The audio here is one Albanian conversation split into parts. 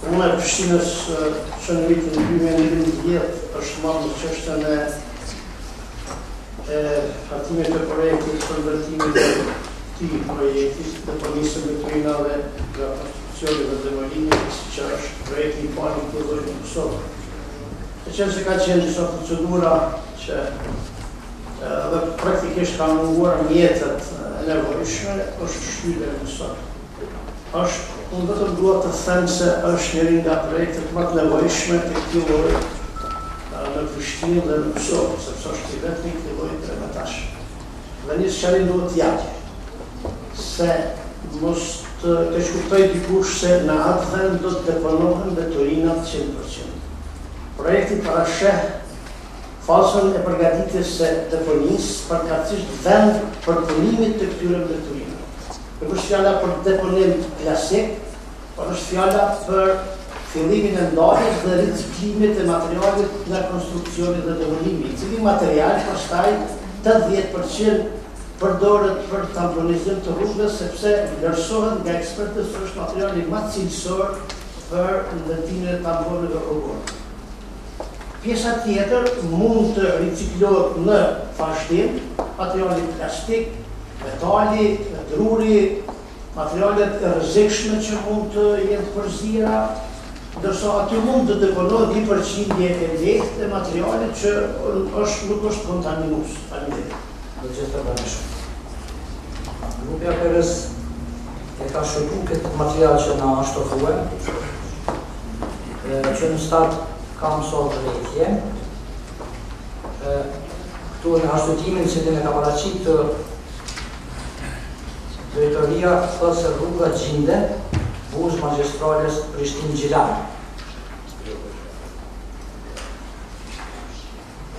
Unë e Prishtinës që në vitin 2011 është marrë në çështën e hatimit të projektit për ndërtimit të këtij projekti të përnisëm të trinave nga konstruksionit dhe demolimit, që është projekti i parë i këtij lloji në Kosovë. E qenë se ka qenë disa procedura që dhe praktikisht ka munguar mjetet e nevojshme, është shtyre në sot. Unë vetëm dua të them se është njëri nga projektet më të nevojshme të këtij lloji në Prishtinë dhe në Kosovë, sepse është i vetmi këtij lloji tremetash. Dhe një sqarim duhet të japë se mos të keq kuptoj dikush se në atë vend do të deponohen veturinat 100%. Projekti parasheh fazën e përgatitjes së deponisë, përkatësisht vend për punimin të këtyre veturinave. Nuk është fjala për deponim klasik, por është fjala për fillimin e ndarjes dhe riciklimit e materialit nga konstruksioni dhe demolimi, i cili material pastaj 80% përdoret për tamponizim të rrugëve, sepse vlerësohet nga ekspertët se është materiali më cilësor për ndërtimin e tamponeve rrugore. Pjesa tjetër mund të riciklohet në vazhdim, materiali plastik, metali, druri, materialet e rrezikshme që mund të jenë përzira, ndërsa aty mund të deponohet 1% e lehtë e materialit që nuk është kontaminues. Do gjithë të bërëshme. Grupi APR-s e ka shërbu këtë material që na është ofruar, që në start ka mësor drejtje. Këtu në ashtutimin që të në ka paraqit të drejtoria thotë se rruga gjinde buzë magjistrales Prishtinë-Gjilan.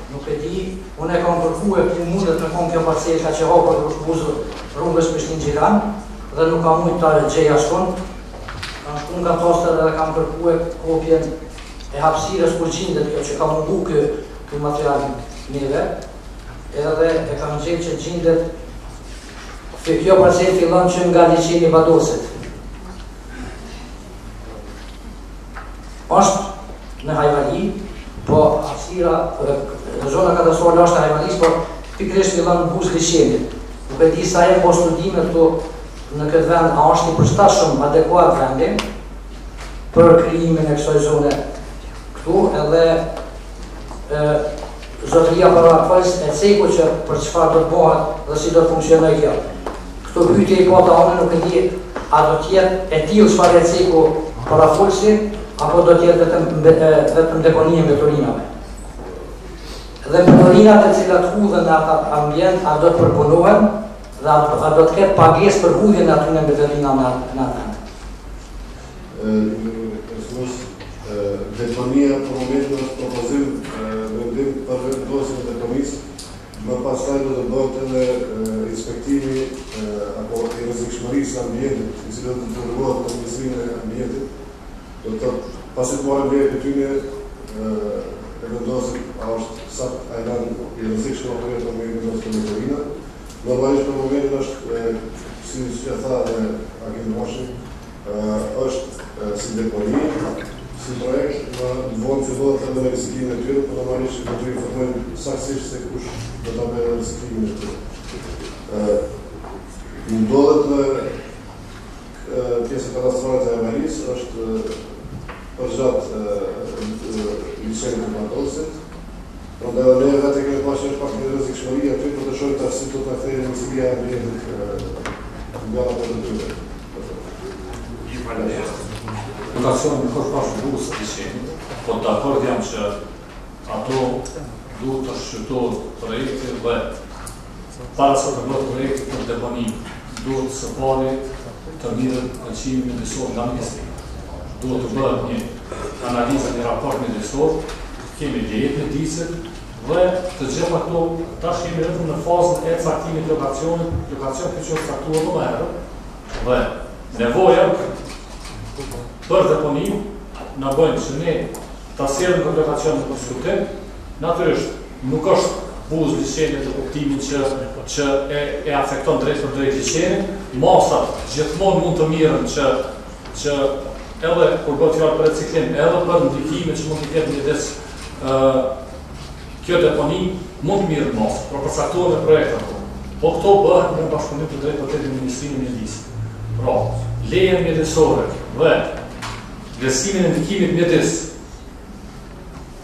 Nuk e di, unë e kam kërkuar ku mundet me kon kjo parcela që hapur buzë rrugës Prishtinë-Gjilan dhe nuk kam mujt ta gjej ashton. Kam shkuar nga toster dhe kam kërkuar kopjen e hapësirës kur gjendet kjo që ka mungu ky material neve, edhe e kam gjetur që gjendet kjo parcel fillon që nga liçeni Vadosit. Është në Hajvali, po hapësira zona katastrofale është e Hajvalis, por pikërisht fillon në buzë liçenit. Nuk e di sa e po studime këtu në këtë vend, a është i përshtatshëm adekuat vendi për krijimin e kësaj zone këtu, edhe zotëria parafalës e ceku që për çfarë do të bëhet dhe si do të funksionojë kjo. Këto pyetje i pata unë nuk e di, a do t'jetë e tillë çfarë e ceku parafalësi, apo do t'jetë vetëm deponia e veturinave. Dhe veturinat e cilat hudhen në atë ambient, a do të përpunohen dhe a do të ketë pagesë për hudhjen e atyre veturinave në atë vend. Deponia për momentin është propozim vendim për vendosjen e deponisë, më pastaj do të bëhet edhe inspektimi apo i rrezikshmërisë së ambientit, i cili do të përgohet për ministrinë e ambientit. Do të thotë, pasi të marrë vlerë detyrinë e vendosit a është sa ajlan i rrezikshëm apo jo për vendosjen e deponinave. Normalisht për momentin është, si që tha Agim Moshi, është si deponi, si projekt, në vonë që do të me reciklimin e tyre, për normalisht do të informojnë saksisht se kush do të me reciklimin e tyre. Ndodhet në pjesë katastrofale të Hajvalis, është përgjatë liçenit të Vadosit, prandaj edhe ne vetë kemi pasur pak një rrezikshmëri aty për të shohur tash si do ta kthejmë nisëria e ambientit nga ato të tyre. Votacioni nuk është pas rrugës të liçenit, po dakord jam që ato duhet të shqyrtohet projekti dhe para se të bëhet projekti për deponim, duhet së pari të mirët pëlqimi mjedisor nga ministri. Duhet të bëhet një analizë, një raport mjedisor, kemi lejet në dicet dhe të gjitha këto tash kemi vetëm në fazën e caktimit lokacion që është caktuar më herët dhe nevoja për deponim na bëjnë që ne ta sjellim këtë lokacion në diskutim. Natyrisht nuk është buzë liçenit të kuptimin që e afekton drejt për drejt liçenit. Masat gjithmonë mund të mirën që edhe kur bëhet fjalë për reciklim, edhe për ndikime që mund të ketë midis kjo deponi mund të mirë mos, por përcaktohet me projekte ato. Po këto bëhen me bashkëpunim të drejtë për Ministrinë e Mjedisit. Pra, lejen mjedisore dhe vlerësimin e ndikimit mjedis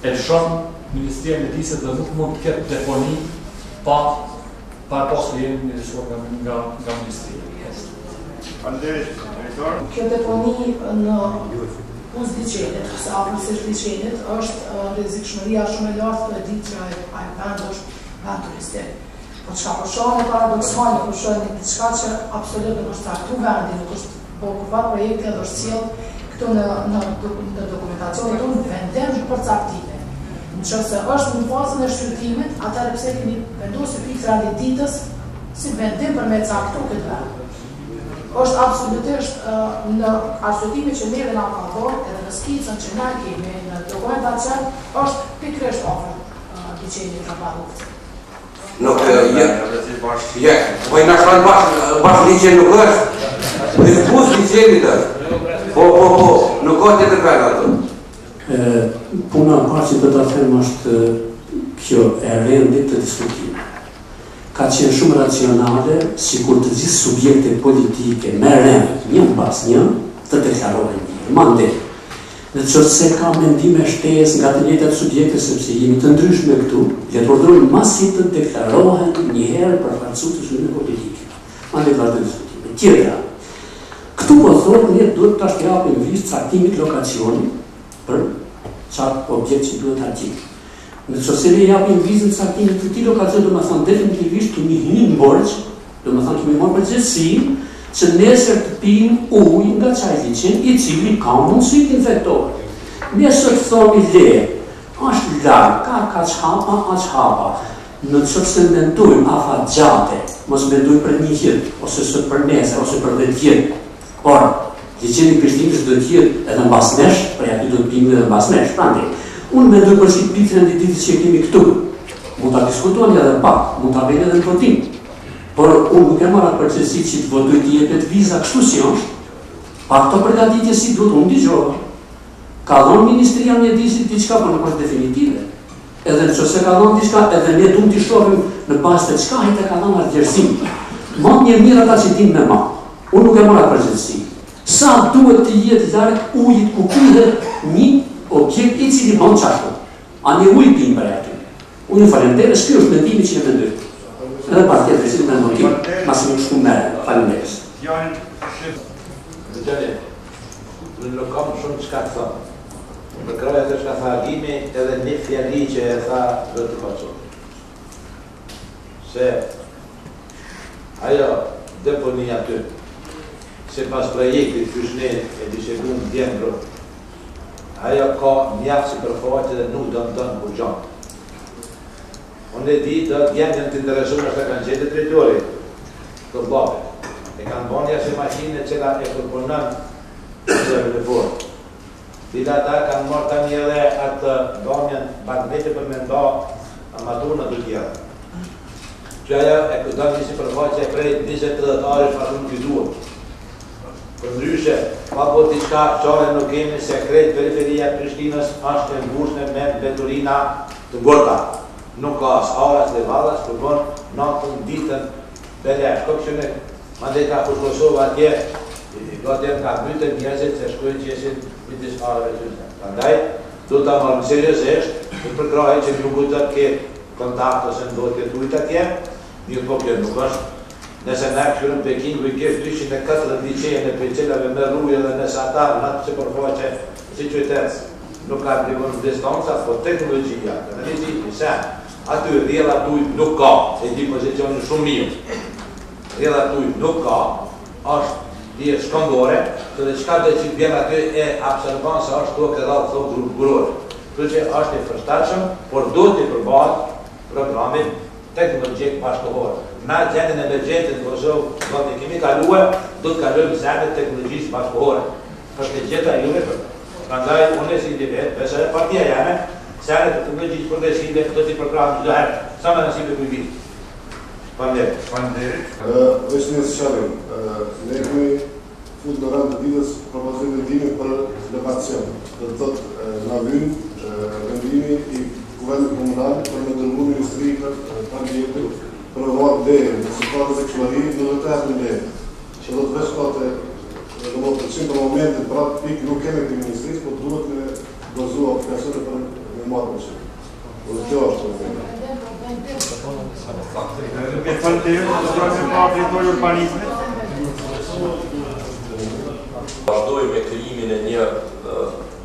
e lëshon Ministria e Mjedisit dhe nuk mund të ketë deponi pa pas lejen mjedisore nga Ministria. Kjo deponi në pus liçenit, ose afërsisht liçenit, është rrezikshmëria shumë e lartë për ditë që ai vend është vend turistik. Po çka po shohim paradoksale, po shohim diçka që absolutisht nuk është caktuar vendi, nuk është kurrë projekti edhe është sjell këtu në dokumentacionin tonë vendim përcaktime. Nëse është në fazën e shqyrtimit, atëherë pse kemi vendosur pikë e ditës si vendim për me caktuar këtë vend. Është absolutisht në arsyetimit që neve na ka dhënë edhe në skicën që na kemi në dokumentacion është pikërisht afër liçenit ka parë. Nuk po i na shkon bash liçeni nuk është. Në pus liçenit është. Po, nuk ka tjetër fjalë ato. Puna e parë që do ta them është kjo e rendit të diskutimit. Ka qenë shumë racionale, sikur të gjithë subjekte politike me rend, një mbas një, të deklarohen një. Mande, në qoftë se ka mendime shtesë nga të njëjtat subjekte, sepse jemi të ndryshme këtu, le të urdhërojmë masi të deklarohen një herë për faqësues të shumë politike. Mande vazhdo diskutime. Tjetra, këtu po thonë ne duhet ta japim vizë caktimit lokacioni për çfarë objekt që duhet aty. Në qoftë se ne japim vizën caktimit të këtij lokacioni, domethënë definitivisht kemi hyrë në borxh, domethënë kemi marrë përgjegjësinë që nesër të pijmë ujë nga çaj liçen i cili ka mundësi të infektohet. Ne sot thomi le, është larg, ka çhapa, aq hapa. Në qoftë se mendojmë afatgjate, mos mendojmë për një jetë, ose sot për nesër, ose për 10 jetë. Por, liçeni i Prishtinës do të jetë edhe mbas nesh, për aty do të pijmë edhe mbas nesh. Prandaj, unë mendoj për si pikën e ditës që kemi këtu. Mund ta diskutojmë edhe pak, mund ta bëjmë edhe në votim. Por unë nuk e marr atë përgjegjësi që të votoj të jepet viza kështu si është. Pa këto përgatitje si duhet unë dëgjoj. Ka dhënë Ministria e Mjedisit diçka, por nuk është definitive. Edhe nëse ka dhënë diçka, edhe ne duhet të shohim në bazë të çka ai të ka dhënë argjersim. Më mirë ata që dinë më ma. Unë nuk e marr atë përgjegjësi. Sa duhet të jetë larg ujit ku pihet një objekt i cili bën çashtu. A ne ujë pim për atë. Unë falenderoj, kjo është mendimi që e mendoj. Edhe partia të cilë me motiv, masë nuk shku merë, falenderës. Nuk kam shumë që ka të thëmë. Në kraja të shka tha Agimi, edhe një fjali që e tha dhe të paqot. Se ajo deponi aty, se pas projektit këshne e dishegun djendro, ajo ka mjafë si përfaqe dhe nuk do në dënë burgjanë. Unë e di të djendën të interesume se kanë gjithë drejtori të blabe. E kanë bonja si maqine që ka e përpunën në forë. Dila ta kanë marrë të një edhe atë domjen bagdete për me nda amaturën të tjera. Që ajo e këtëm një si përfaqe prej 20-30 arë fa shumë të duhet. Për ndryshe, pa po t'i qka qare nuk kemi se krejt periferia Prishtinës është e mbushme me veturina të gorta. Nuk ka as aras dhe valas, për bon natën, ditën, bele e shkopshune, ma dhe ka për Kosovë atje, gotem ka mytën njerëzit se shkojnë që jesin mitis arave që njëse. Andaj, do të marrë seriosisht, në përkrahe që nuk u të ketë kontakt ose në do të ketë ujtë atje, një po kjo nuk është. Nëse ne kërën Pekin, ku i kesh 240 liçene për cilave me rruje dhe nëse ata në atë që përfaqe si qytetës, nuk ka privon distancat, po teknologjia, në ligjit, sen, aty rrjela të ujtë nuk ka, e di pozicionin shumë mirë. Rrjela të ujtë nuk ka, është shkondore, të dhe qka dhe që vjen aty e absorban se është do këtë rallë thot grupurore. Për që është i fërstashëm, por do të përbat programin teknologjik bashkohore. Na gjendin e energjetit në Kosovë, do të kemi kaluë, do të kalujmë zemët teknologjisë bashkohore. Është e gjeta e juve për. Prandaj, unë e si individ, besoj partia jame, zemët teknologjisë progresive, do t'i përkramë çdo herë. Sa më nësibe kuj vitë. Panderit. Është një së qarim. Ne kemi fund në rand të ditës propozim vendimin për lokacion. Do të thotë na vyn vendimi i Kuvendit Komunal për me dërgu Ministri për ambientit për marrë dhe në situatë të këshmëri në dhe të apën dhe. Që do të vesh kote në më përqim për momentin pra pik nuk keme këtë ministris, po duhet me dozu aplikacione për me marrë përqim. Do kjo është të vend. Këtë falë të ju, do të me pa drejtori urbanizmit? Vazhdoj me krijimin e një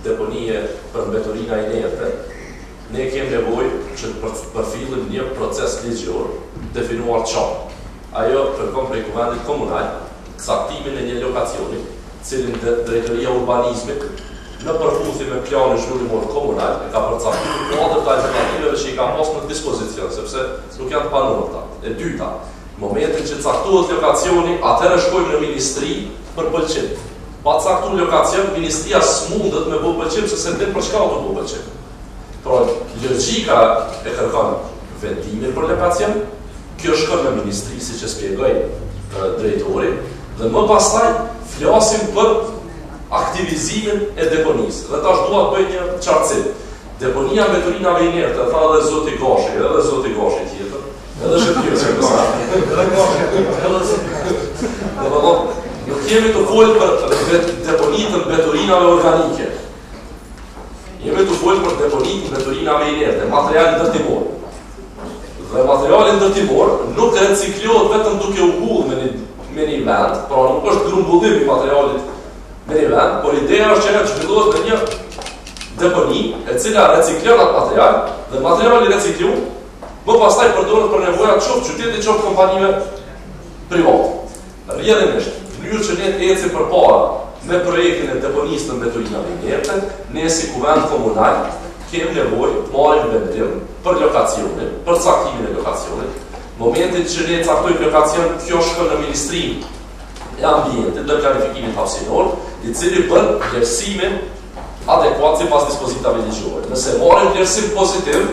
deponie për mbeturina inerte. Ne kemë nevojë që të përfillim një proces ligjor definuar qartë. Ajo kërkon prej Kuvendit Komunal saktimin e një lokacioni, cilin Drejtoria Urbanizmit në përputhje me planin zhvillimor komunal e ka përcaktuar kuadër të alternativeve që i ka pas në dispozicion, sepse nuk janë të panuara. E dyta, në momentin që caktohet lokacioni, atëherë shkojmë në ministri për pëlqim. Pa caktuar lokacion, ministria s'mundet me bëu pëlqim se din për çka do bëu pëlqim. Pra, logjika e kërkon vendimin për lokacion, kjo shkon në ministri, siç e shpjegoi drejtori, dhe më pastaj flasim për aktivizimin e deponisë. Dhe tash dua të bëj një qartësim. Deponia mbeturinave inerte, tha edhe zoti Gashi, edhe zoti Gashi tjetër, edhe shërbëtorë nuk jemi të folë për deponitë të mbeturinave organike. Jemi të folë për deponitë të mbeturinave inerte, material ndërtimor. Dhe materialin ndërtimor nuk reciklohet vetëm duke u hullë me një vend, pra nuk është grumbullim i materialit me një vend, por ideja është që ne të zhvillohet me një deponi e cila reciklon atë material dhe materiali recikluar më pastaj përdoret për nevojat qoftë qytetit qoftë kompanive private. Rrjedhimisht, mënyrë që ne të ecim përpara me projektin e deponisë të mbeturinave inerte, ne si Kuvend Komunal kemi nevojë të marrim vendim për lokacionin, për caktimin e lokacionit. Momentin që ne caktojmë lokacion, kjo shkon në Ministrinë e Ambientit dhe Planifikimit Hapësinor, i cili bën vlerësimin adekuat sipas dispozitave ligjore. Nëse marrim vlerësim pozitiv,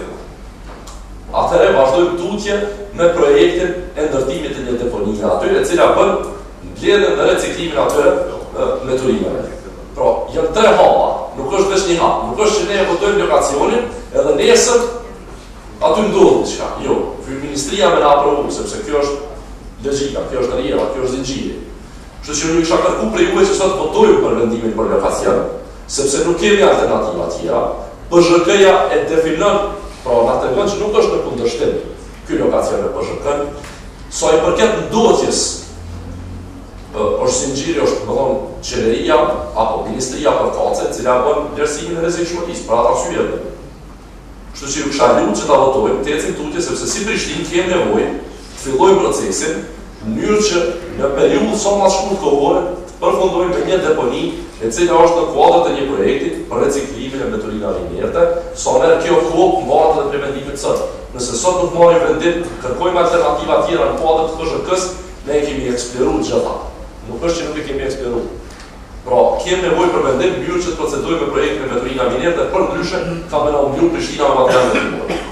atëherë vazhdojmë tutje me projektin e ndërtimit të një deponie atyre, e cila bën mbledhjen dhe reciklimin atyre mbeturinave. Pra, janë tre hapa, nuk është vetëm një hap, nuk është që ne e votojmë lokacionin edhe nesër aty ndodh diçka. Jo, Ministria me na aprovu, sepse kjo është logjika, kjo është rrjedha, kjo është zinxhiri. Kështu që nuk isha kërku prej juve që sot votojmë për vendimin për lokacion, sepse nuk kemi alternativa tjera. PZHK-ja e definon, pra na tregon që nuk është në kundërshtim ky lokacion me PZHK-n. Sa i përket ndotjes, është zinxhiri, është domthon qeveria apo ministria përkatëse, e cila bën vlerësimin e rrezikshmërisë për atë arsye. Kështu që ju kisha lutur që ta votojmë, të ecim tutje, sepse si Prishtinë kemi nevojë të fillojmë procesin në mënyrë që në periudhë sa më shkurtër kohore të përfundojmë me një deponi e cila është në kuadër të një projekti për reciklimin e mbeturinave inerte, sa merr kjo kohë mbahet edhe prevendimit sot. Nëse sot nuk marrim vendim, kërkojmë alternativa tjera në kuadër të PZHK-s, ne kemi eksploruar gjitha. Nuk është që nuk e kemi eksploruar. Pra, kemi nevojë për vendim mënyrë që të procedojmë me projektin e mbeturinave inerte, për ndryshe ka më na humbuar Prishtina me material ndërtimor.